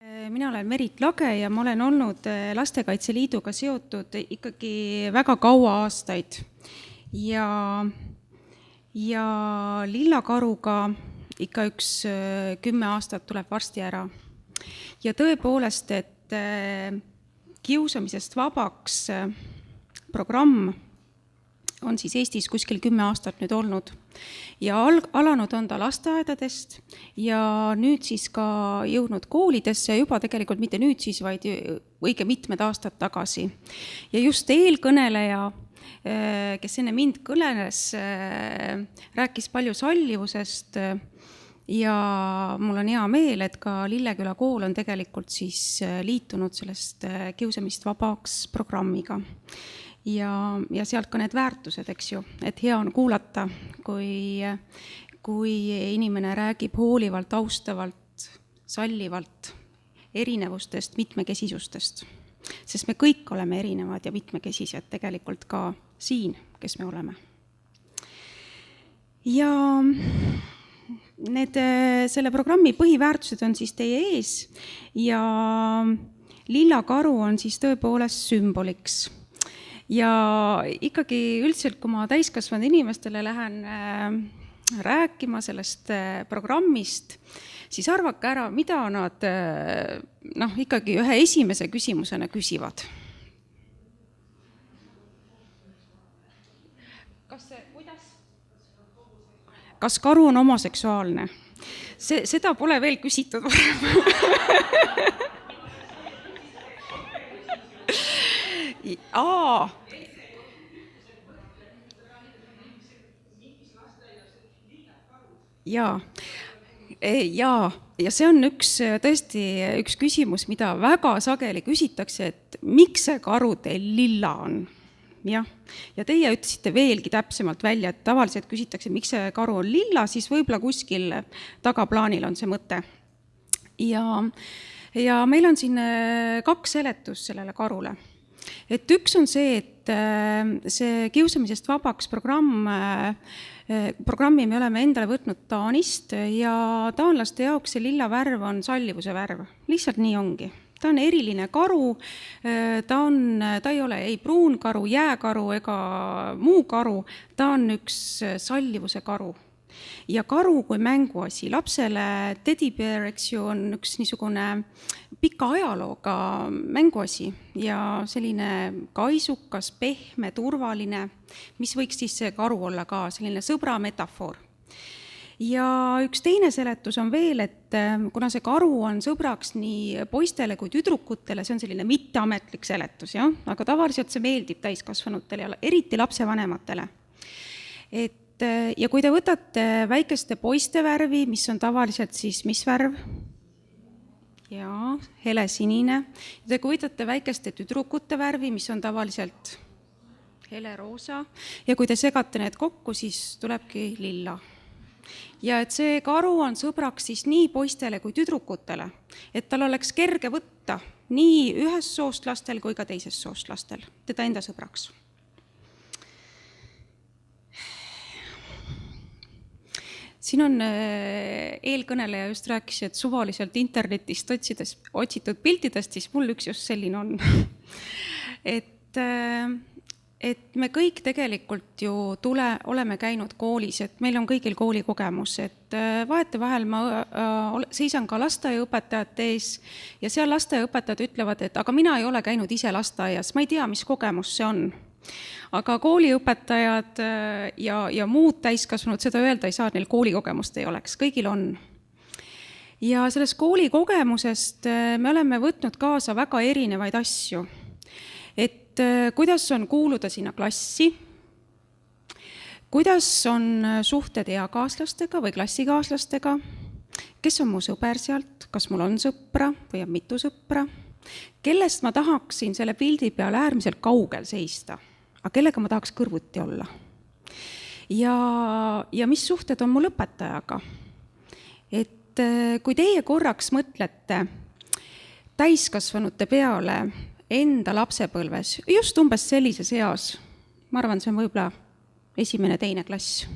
Mina olen Merit Lage ja ma olen olnud Lastekaitse Liiduga seotud ikkagi väga kaua aastaid. Ja lillakaruga ikka üks 10 aastat tuleb varsti ära. Ja tõepoolest, et kiusamisest vabaks programm on siis Eestis kuskil 10 aastat nüüd olnud. Ja alanud on ta lasteaedadest ja nüüd siis ka jõudnud koolidesse, juba tegelikult mitte nüüd siis, vaid õige mitmed aastad tagasi. Ja just eelkõneleja, kes enne mind kõneles, rääkis palju sallivusest ja mul on hea meel, et ka Lilleküla kool on tegelikult siis liitunud sellest kiusamist vabaks programmiga. Ja sealt ka need väärtused, eks ju, et hea on kuulata, kui inimene räägib hoolivalt, austavalt, sallivalt erinevustest, mitmekesisustest. Sest me kõik oleme erinevad ja mitmekesised tegelikult ka siin, kes me oleme. Ja selle programmi põhiväärtused on siis teie ees ja lillakaru on siis tõepoolest sümboliks. Ja ikkagi üldiselt, kui ma täiskasvanud inimestele lähen rääkima sellest programmist, siis arvake ära, mida nad ikkagi ühe esimese küsimusena küsivad. Kas karu on homoseksuaalne? Seda pole veel küsitud varem. Ja see on tõesti üks küsimus, mida väga sageli küsitakse, et miks see karu teil lilla on? Ja teie ütlesite veelgi täpsemalt välja, et tavaliselt küsitakse, miks see karu on lilla, siis võib-olla kuskil tagaplaanil on see mõte. Ja meil on siin 2 seletust sellele karule. Et üks on see, et see kiusamisest vabaks programmi me oleme endale võtnud Taanist ja taanlaste jaoks see lilla värv on sallivuse värv. Lihtsalt nii ongi. Ta on eriline karu, ta ei ole ei pruun karu, jääkaru ega muu karu, ta on üks sallivuse karu. Ja karu kui mänguasi lapsele, teddybear, eks ju, on üks niisugune pika ajalooga mänguasi ja selline kaisukas, pehme, turvaline, mis võiks siis see karu olla ka, selline sõbra metafoor. Ja üks teine seletus on veel, et kuna see karu on sõbraks nii poistele kui tüdrukutele, see on selline mitteametlik seletus, aga tavaliselt see meeldib täiskasvanutele ja eriti lapsevanematele. Ja kui te võtate väikeste poiste värvi, mis on tavaliselt siis mis värv? Hele sinine. Ja kui võtate väikeste tüdrukute värvi, mis on tavaliselt hele roosa. Ja kui te segate need kokku, siis tulebki lilla. Ja et see karu on sõbraks siis nii poistele kui tüdrukutele, et tal oleks kerge võtta nii ühest soost lastel kui ka teisest soost lastel, teda enda sõbraks. Siin on eelkõneleja just rääkis, et suvaliselt internetist otsitud piltidest, siis mul üks just selline on. Et me kõik tegelikult ju oleme käinud koolis, et meil on kõigil kooli kogemus, et vahetevahel ma seisan ka lasteaiaõpetajate ees ja seal lasteaiaõpetajad ütlevad, et aga mina ei ole käinud ise lasteaias, ma ei tea, mis kogemus see on. Aga kooliõpetajad ja muud täiskasvanud seda öelda ei saa, et neil koolikogemust ei oleks, kõigil on. Ja sellest koolikogemusest me oleme võtnud kaasa väga erinevaid asju. Et kuidas on kuuluda sinna klassi, kuidas on suhted eakaaslastega või klassikaaslastega, kes on mu sõber sealt, kas mul on sõpra või on mitu sõpra, kellest ma tahaksin selle pildi peal äärmiselt kaugel seista. Aga kellega ma tahaks kõrvuti olla. Ja mis suhted on mul õpetajaga. Et kui teie korraks mõtlete täiskasvanute peale enda lapsepõlves, just umbes sellises eas, ma arvan, see on võib-olla 1.–2. klass.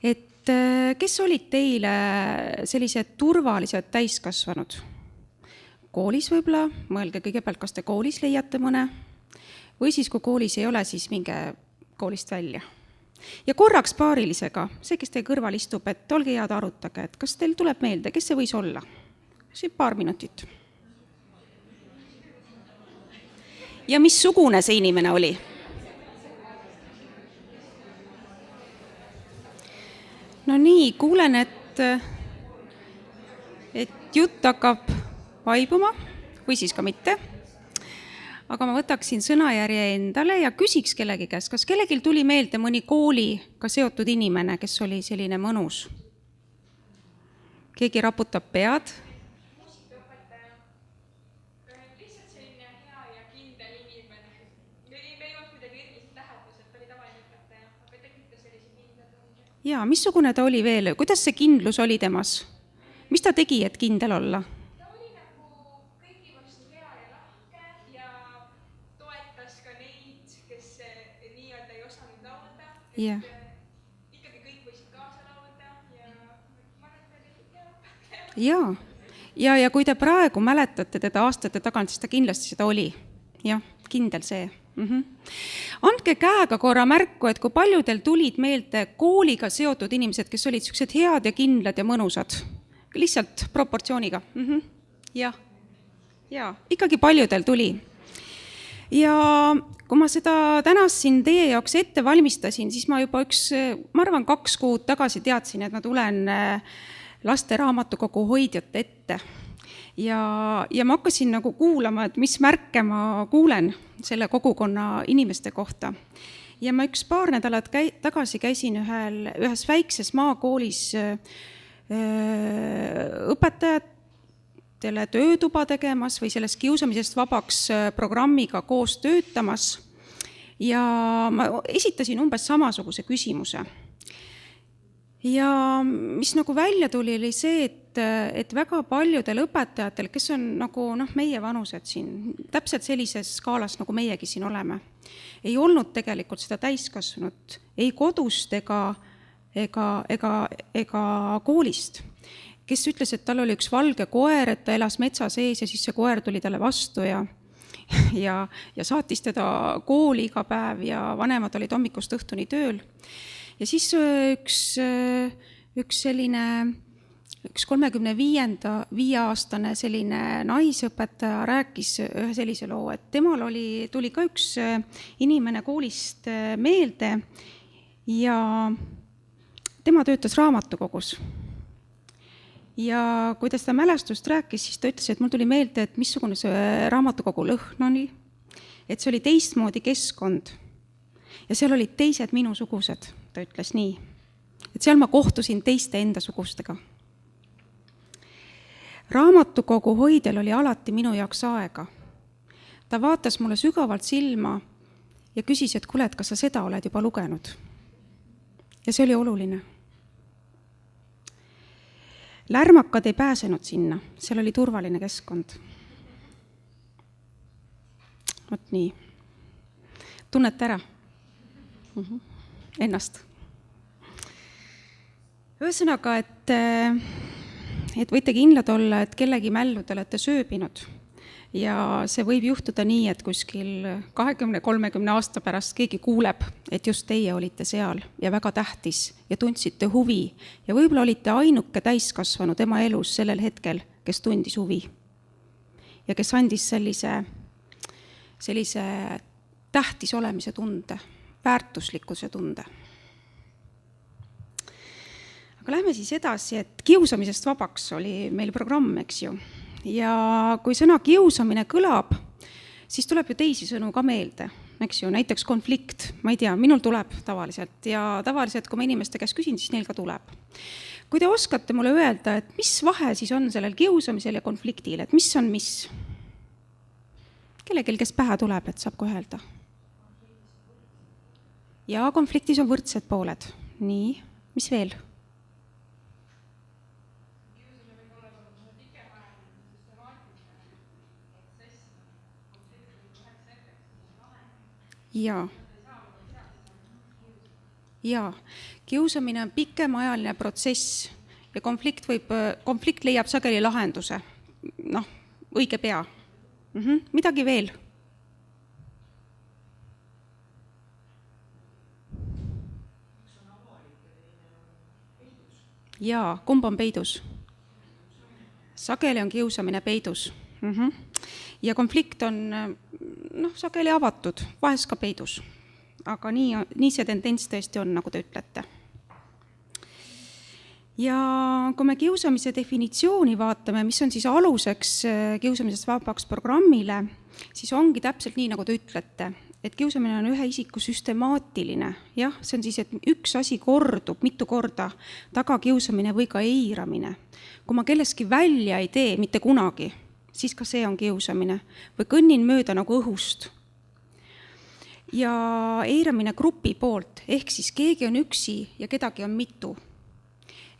Et kes olid teile sellised turvalised täiskasvanud? koolis võib-olla, mõelge kõigepealt, kas te koolis leiate mõne, või siis kui koolis ei ole, siis minge koolist välja. Ja korraks paarilisega, see, kes teie kõrval istub, et olge head, arutage, et kas teil tuleb meelde, kes see võis olla? See paar minutit. Ja missugune see inimene oli? No nii, kuulen, et jutt hakkab vaibuma või siis ka mitte. Aga ma võtaksin sõnajärje endale ja küsiks kellegi käest, kas kellelgi tuli meelde mõni kooliga seotud inimene, kes oli selline mõnus? Keegi raputab pead? Muusikaõpetaja. Lihtsalt selline hea ja kindel inimene. Me ei olnud kuidagi eriliselt lähedus, et oli tavaline õpetaja, aga tekitas sellise kindla tunde. Jaa, missugune ta oli veel? Kuidas see kindlus oli temas? Mis ta tegi, et kindel olla? Yeah. Ikkagi kõik võisid kaasa laulda ja ma arvan, et oli hea õpetaja. Ja kui te praegu mäletate teda aastate tagant, siis ta kindlasti seda oli. Jah, kindel see. Andke käega korra märku, et kui palju teil tulid meelde kooliga seotud inimesed, kes olid sellised head ja kindlad ja mõnusad. Lihtsalt proportsiooniga. Ja, ikkagi palju teil tuli. Ja kui ma seda tänast siin teie jaoks ette valmistasin, siis ma juba ma arvan 2 kuud tagasi teadsin, et ma tulen laste raamatukogu hoidjate ette. Ja ma hakkasin nagu kuulama, et mis märke ma kuulen selle kogukonna inimeste kohta. Ja ma paar nädalat tagasi käisin ühes väikses maakoolis õpetajat töötuba tegemas või sellest kiusamisest vabaks programmiga koos töötamas ja ma esitasin umbes samasuguse küsimuse. Ja mis nagu välja tuli, oli see, et väga paljudel õpetajatel, kes on nagu meie vanused siin, täpselt sellises skaalas, nagu meiegi siin oleme, ei olnud tegelikult seda täiskasvanut ei kodust ega koolist, kes ütles, et tal oli üks valge koer, et ta elas metsa sees ja siis see koer tuli talle vastu ja saatis teda kooli iga päev ja vanemad olid hommikust õhtuni tööl. Ja siis üks 35-aastane selline naisõpetaja rääkis ühe sellise loo, et temal tuli ka üks inimene koolist meelde ja tema töötas raamatukogus. Ja kui ta seda mälestust rääkis, siis ta ütles, et mul tuli meelde, et missugune see raamatukogu lõhn oli, et see oli teistmoodi keskkond ja seal olid teised minusugused, ta ütles nii, et seal ma kohtusin teiste enda sugustega. Raamatukogu hoidjal oli alati minu jaoks aega. Ta vaatas mulle sügavalt silma ja küsis, et kuule, et kas sa seda oled juba lugenud. Ja see oli oluline. Lärmakad ei pääsenud sinna, seal oli turvaline keskkond. Vot nii. Tunnete ära? Ennast. Ühesõnaga, et võite kindlad olla, et kellegi mällu te olete sööbinud. Ja see võib juhtuda nii, et kuskil 20-30 aasta pärast keegi kuuleb, et just teie olite seal ja väga tähtis ja tundsite huvi ja võib-olla olite ainuke täiskasvanu tema elus sellel hetkel, kes tundis huvi ja kes andis sellise tähtis olemise tunde, väärtuslikkuse tunde. Aga lähme siis edasi, et kiusamisest vabaks oli meil programm, eks ju. Ja kui sõna kiusamine kõlab, siis tuleb ju teisi sõnu ka meelde, eks ju, näiteks konflikt, ma ei tea, minul tuleb tavaliselt ja tavaliselt, kui ma inimeste käest küsin, siis neil ka tuleb. Kui te oskate mulle öelda, et mis vahe siis on sellel kiusamisel ja konfliktil, et mis on mis? Kellegil, kes pähe tuleb, et saab kohe öelda? Ja konfliktis on võrdsed pooled. Nii, mis veel? Jaa, kiusamine on pikemaajaline protsess ja konflikt leiab sageli lahenduse. õige pea. Midagi veel? Jaa, kumb on peidus? Sageli on kiusamine peidus. Ja konflikt on sageli avatud, vahest ka peidus. Aga nii see tendents tõesti on, nagu te ütlete. Ja kui me kiusamise definitsiooni vaatame, mis on siis aluseks kiusamisest vabaks programmile, siis ongi täpselt nii, nagu te ütlete, et kiusamine on ühe isiku süstemaatiline. Jah, see on siis, et üks asi kordub mitu korda, tagakiusamine või ka eiramine. Kui ma kelleski välja ei tee mitte kunagi, siis ka see on kiusamine. Või kõnnin mööda nagu õhust. Ja eiramine grupi poolt, ehk siis keegi on üksi ja kedagi on mitu.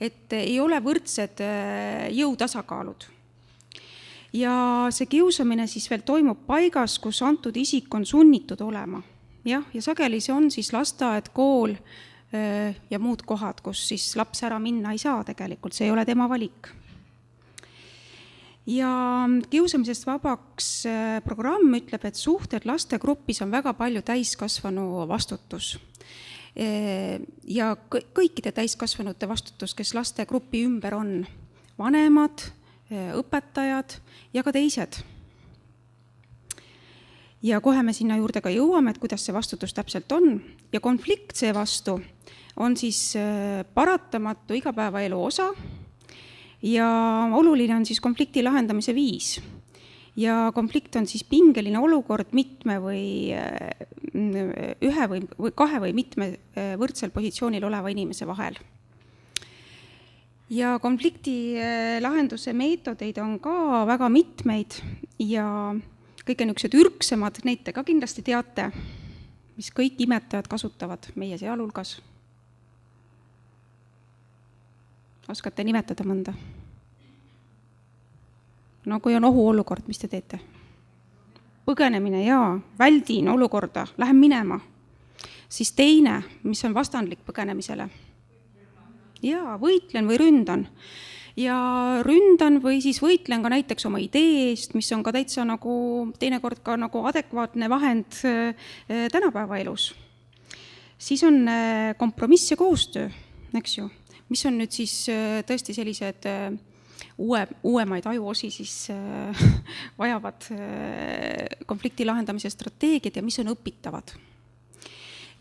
Et ei ole võrdsed jõutasakaalud. Ja see kiusamine siis veel toimub paigas, kus antud isik on sunnitud olema. Ja sageli see on siis lasteaed, kool ja muud kohad, kus siis laps ära minna ei saa tegelikult, see ei ole tema valik. Ja kiusamisest vabaks programm ütleb, et suhted lastegrupis on väga palju täiskasvanu vastutus. Ja kõikide täiskasvanute vastutus, kes lastegrupi ümber on, vanemad, õpetajad ja ka teised. Ja kohe me sinna juurde ka jõuame, et kuidas see vastutus täpselt on. Ja konflikt seevastu on siis paratamatu igapäevaelu osa ja oluline on siis konflikti lahendamise viis. Ja konflikt on siis pingeline olukord mitme või ühe või kahe või mitme võrdsel positsioonil oleva inimese vahel. Ja konflikti lahenduse meetodeid on ka väga mitmeid ja kõige niisugused ürksemad, neid te ka kindlasti teate, mis kõik imetajad kasutavad meie sealhulgas. Oskate nimetada mõnda? No kui on ohuolukord, mis te teete? Põgenemine, jaa, väldin olukorda, lähen minema. Siis teine, mis on vastandlik põgenemisele. Jaa, võitlen või ründan. Ja ründan või siis võitlen ka näiteks oma idee eest, mis on ka täitsa nagu, teinekord ka nagu adekvaatne vahend tänapäeva elus. Siis on kompromiss ja koostöö, eks ju, mis on nüüd siis tõesti sellised uuemaid ajuosi siis vajavad konflikti lahendamise strateegiad ja mis on õpitavad.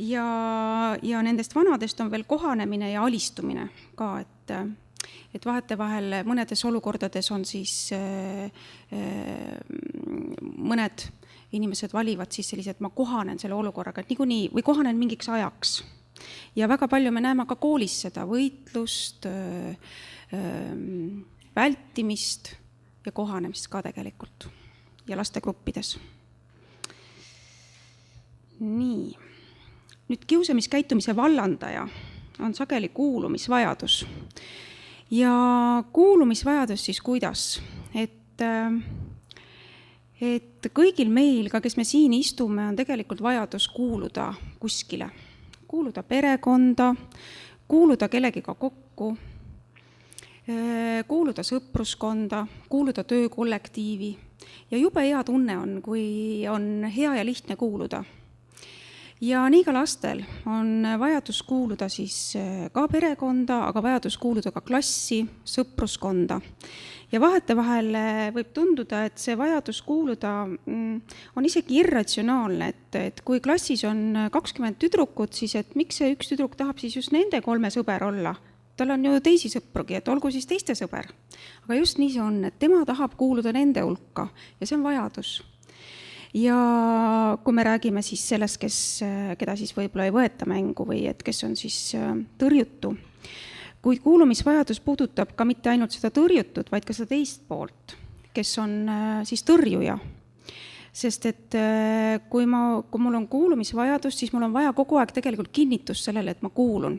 Ja nendest vanadest on veel kohanemine ja alistumine ka, et vahetevahel mõnedes olukordades on siis mõned inimesed valivad siis sellised, et ma kohanen selle olukorraga, et niikuinii või kohanen mingiks ajaks. Ja väga palju me näeme ka koolis seda võitlust, vältimist ja kohanemist ka tegelikult ja lastegruppides. Nii. Nüüd kiusamiskäitumise vallandaja on sageli kuulumisvajadus. Ja kuulumisvajadus siis kuidas? Et kõigil meil, ka kes me siin istume, on tegelikult vajadus kuuluda kuskile. Kuuluda perekonda, kuuluda kellegiga kokku, kuuluda sõpruskonda, kuuluda töökollektiivi ja jube hea tunne on, kui on hea ja lihtne kuuluda. Ja nii ka lastel on vajadus kuuluda siis ka perekonda, aga vajadus kuuluda ka klassi, sõpruskonda. Ja vahetevahel võib tunduda, et see vajadus kuuluda on isegi irratsionaalne, et kui klassis on 20 tüdrukut, siis et miks see üks tüdruk tahab siis just nende 3 sõber olla? Tal on ju teisi sõprugi, et olgu siis teiste sõber. Aga just nii see on, et tema tahab kuuluda nende hulka ja see on vajadus. Ja kui me räägime siis sellest, keda siis võib-olla ei võeta mängu või et kes on siis tõrjutu, kuid kuulumisvajadus puudutab ka mitte ainult seda tõrjutut, vaid ka seda teist poolt, kes on siis tõrjuja. Sest et kui mul on kuulumisvajadus, siis mul on vaja kogu aeg tegelikult kinnitust sellele, et ma kuulun.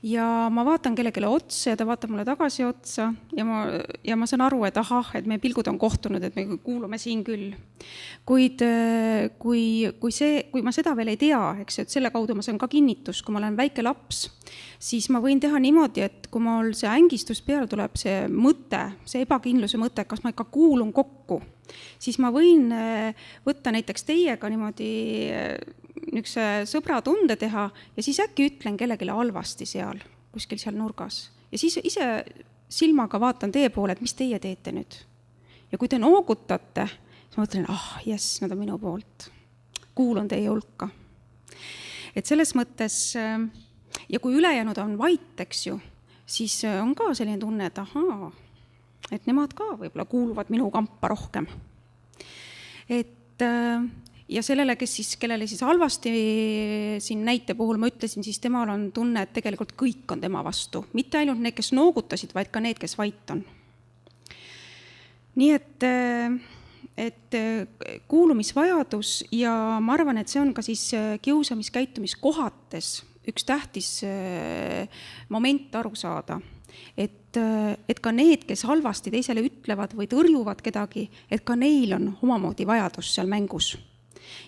ja ma vaatan kellelegi otsa ja ta vaatab mulle tagasi otsa ja ma saan aru, et ahah, et meie pilgud on kohtunud, et me kuulume siin küll. Kuid kui ma seda veel ei tea, eks, et selle kaudu ma saan ka kinnitus, kui ma olen väike laps, siis ma võin teha niimoodi, et kui mul see ängistus peale tuleb, see mõte, see ebakindluse mõte, kas ma ikka kuulun kokku, siis ma võin võtta näiteks teiega niimoodi niisuguse sõbratunde teha ja siis äkki ütlen kellelegi halvasti seal, kuskil seal nurgas. Ja siis ise silmaga vaatan teie poole, et mis teie teete nüüd. Ja kui te noogutate, siis ma mõtlen, jess, nad on minu poolt. Kuulun teie hulka. Et selles mõttes, ja kui ülejäänud on vait, eks ju, siis on ka selline tunne, et ahaa, et nemad ka võib-olla kuuluvad minu kampa rohkem. Ja sellele, kellele siis halvasti siin näite puhul ma ütlesin, siis temal on tunne, et tegelikult kõik on tema vastu. Mitte ainult need, kes noogutasid, vaid ka need, kes vait on. Nii et kuulumisvajadus ja ma arvan, et see on ka siis kiusamiskäitumiskohates üks tähtis moment aru saada. Et ka need, kes halvasti teisele ütlevad või tõrjuvad kedagi, et ka neil on omamoodi vajadus seal mängus.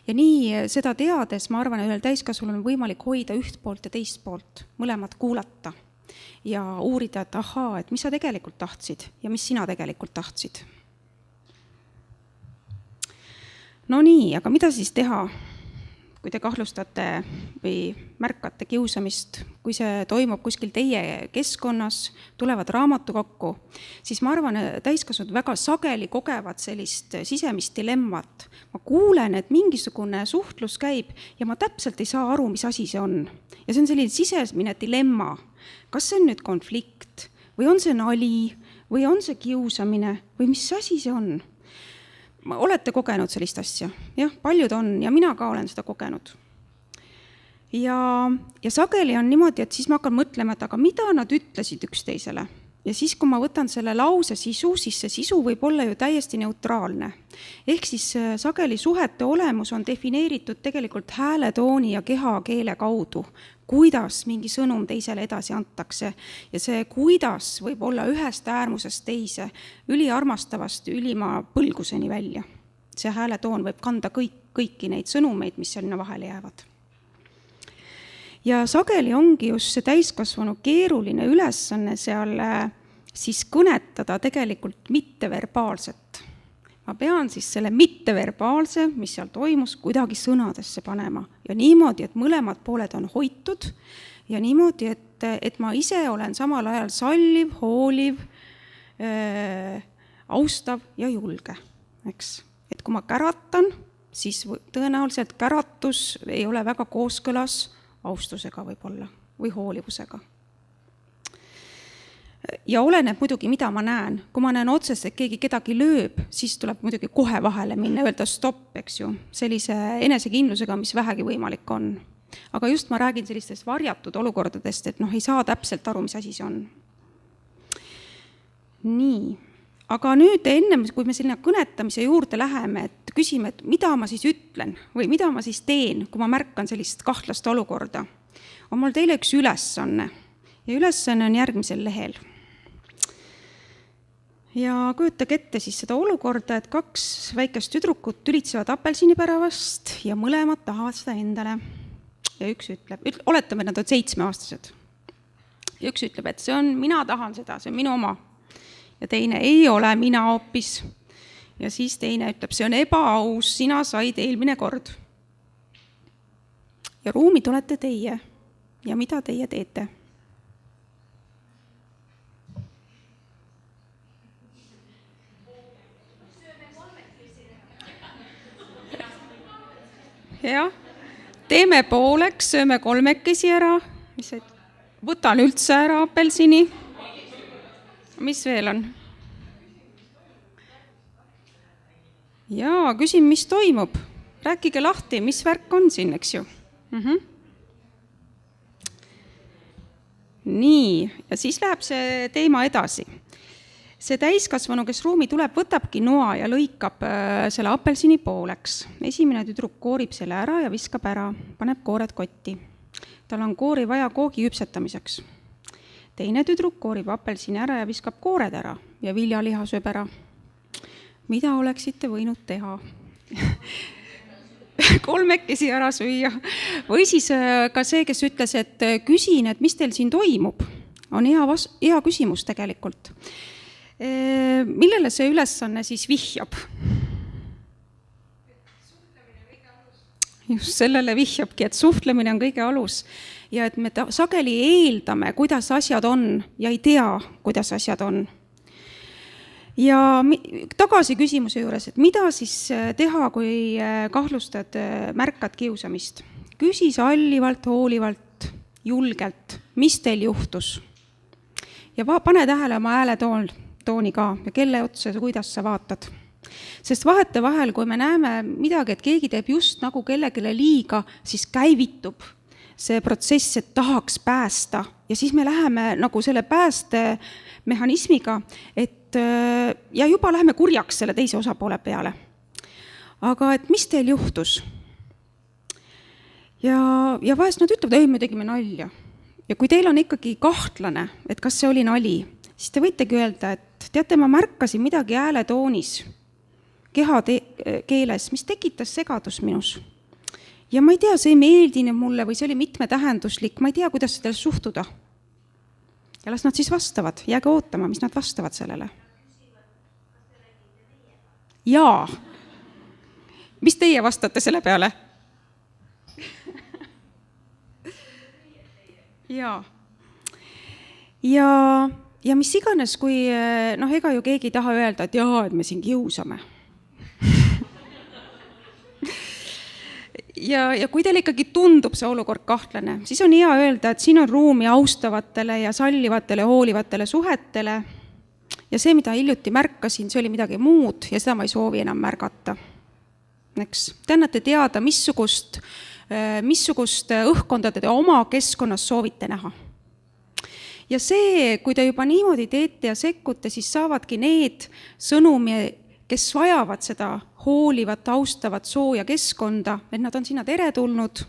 Ja nii seda teades, ma arvan, et ühel täiskasvul on võimalik hoida üht poolt ja teist poolt, mõlemad kuulata ja uurida, et ahaa, et mis sa tegelikult tahtsid ja mis sina tegelikult tahtsid. No nii, aga mida siis teha, kui te kahtlustate või märkate kiusamist, kui see toimub kuskil teie keskkonnas, tulevad raamatu kokku, siis ma arvan, et täiskasvanud väga sageli kogevad sellist sisemist dilemmat. Ma kuulen, et mingisugune suhtlus käib ja ma täpselt ei saa aru, mis asi see on. Ja see on selline sisemine dilemma. Kas see on nüüd konflikt või on see nali või on see kiusamine või mis asi see on? Olete kogenud sellist asja? Jah, paljud on ja mina ka olen seda kogenud. Ja sageli on niimoodi, et siis ma hakkan mõtlema, et aga mida nad ütlesid üksteisele. Ja siis, kui ma võtan selle lause sisu, siis see sisu võib olla ju täiesti neutraalne. Ehk siis sageli suhete olemus on defineeritud tegelikult hääletooni ja kehakeele kaudu, kuidas mingi sõnum teisele edasi antakse. Ja see kuidas võib olla ühest äärmusest teise, üliarmastavast ülima põlguseni välja. See hääletoon võib kanda kõiki neid sõnumeid, mis selline vahele jäävad. Ja sageli ongi just see täiskasvanu keeruline ülesanne seal siis kõnetada tegelikult mitteverbaalset. Ma pean siis selle mitteverbaalse, mis seal toimus, kuidagi sõnadesse panema. Ja niimoodi, et mõlemad pooled on hoitud ja niimoodi, et ma ise olen samal ajal salliv, hooliv, austav ja julge. Eks? Et kui ma käratan, siis tõenäoliselt käratus ei ole väga kooskõlas austusega võib-olla või hoolivusega. Ja oleneb muidugi, mida ma näen. Kui ma näen otsest, et keegi kedagi lööb, siis tuleb muidugi kohe vahele minna, öelda stopp, eks ju, sellise enesekindlusega, mis vähegi võimalik on. Aga just ma räägin sellistest varjatud olukordadest, et ei saa täpselt aru, mis asi see on. Nii. Aga nüüd enne, kui me selline kõnetamise juurde läheme, et küsime, et mida ma siis ütlen või mida ma siis teen, kui ma märkan sellist kahtlast olukorda, on mul teile üks ülesanne. Ja ülesanne on järgmisel lehel. Ja kujutage ette siis seda olukorda, et 2 väikest tüdrukut tülitsevad apelsinipäravast ja mõlemad tahavad seda endale. Ja üks ütleb, oletame, et nad on 7-aastased. Ja üks ütleb, et mina tahan seda, see on minu oma. Ja teine ei ole, mina hoopis. Ja siis teine ütleb, see on ebaaus, sina said eelmine kord. Ja ruumid olete teie. Ja mida teie teete? Jah, teeme pooleks, sööme 3 ära. Võtan üldse ära apelsini. Mis veel on? Jaa, küsin, mis toimub. Rääkige lahti, mis värk on siin, eks ju. Nii, ja siis läheb see teema edasi. See täiskasvanu, kes ruumi tuleb, võtabki noa ja lõikab selle apelsini pooleks. Esimene tüdruk koorib selle ära ja viskab ära, paneb koored kotti. Tal on koori vaja koogi küpsetamiseks. teine tüdruk koorib apelsini ära ja viskab koored ära ja viljaliha sööb ära. Mida oleksite võinud teha? Kolmekesi ära süüa. Või siis ka see, kes ütles, et küsin, et mis teil siin toimub, on hea küsimus tegelikult. Millele see ülesanne siis vihjab? Just sellele vihjabki, et suhtlemine on kõige alus ja et me sageli eeldame, kuidas asjad on ja ei tea, kuidas asjad on. Ja tagasi küsimuse juures, et mida siis teha, kui kahtlustad, märkad kiusamist? Küsi sallivalt, hoolivalt, julgelt, mis teil juhtus? Ja pane tähele oma hääletooni ka ja kelle otsa, kuidas sa vaatad. Sest vahete vahel, kui me näeme midagi, et keegi teeb just nagu kellegile liiga, siis käivitub see protsess, et tahaks päästa. Ja siis me läheme nagu selle pääste mehhanismiga, ja juba läheme kurjaks selle teise osapoole peale. Aga et mis teil juhtus? Ja vahest nad ütlevad, ei, me tegime nalja. Ja kui teil on ikkagi kahtlane, et kas see oli nali, siis te võitegi öelda, et teate, ma märkasin midagi hääletoonis, kehakeeles, mis tekitas segadus minus. Ja ma ei tea, see ei meeldinud mulle või see oli mitmetähenduslik, ma ei tea, kuidas seda suhtuda. Ja las nad siis vastavad, jääge ootama, mis nad vastavad sellele. Jaa. Mis teie vastate selle peale? Jaa. Ja mis iganes, kui ega ju keegi ei taha öelda, et jaa, et me siin kiusame. Ja kui teil ikkagi tundub see olukord kahtlane, siis on hea öelda, et siin on ruumi austavatele ja sallivatele, hoolivatele suhetele. Ja see, mida hiljuti märkasin, see oli midagi muud ja seda ma ei soovi enam märgata. Te annate teada, missugust õhkonda te oma keskkonnas soovite näha. Ja see, kui te juba niimoodi teete ja sekkute, siis saavadki need sõnumi, kes vajavad seda hoolivat, austavat, sooja keskkonda, et nad on sinna teretulnud.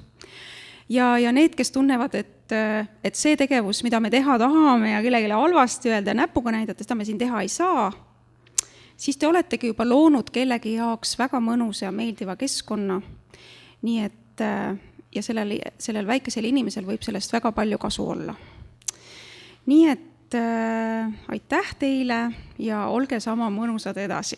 Ja need, kes tunnevad, et see tegevus, mida me teha tahame ja kellelegi halvasti öelda ja näpuga näidata, seda me siin teha ei saa, siis te oletegi juba loonud kellegi jaoks väga mõnusa ja meeldiva keskkonna. Nii et ja sellel väikesel inimesel võib sellest väga palju kasu olla. Nii et aitäh teile ja olge sama mõnusad edasi.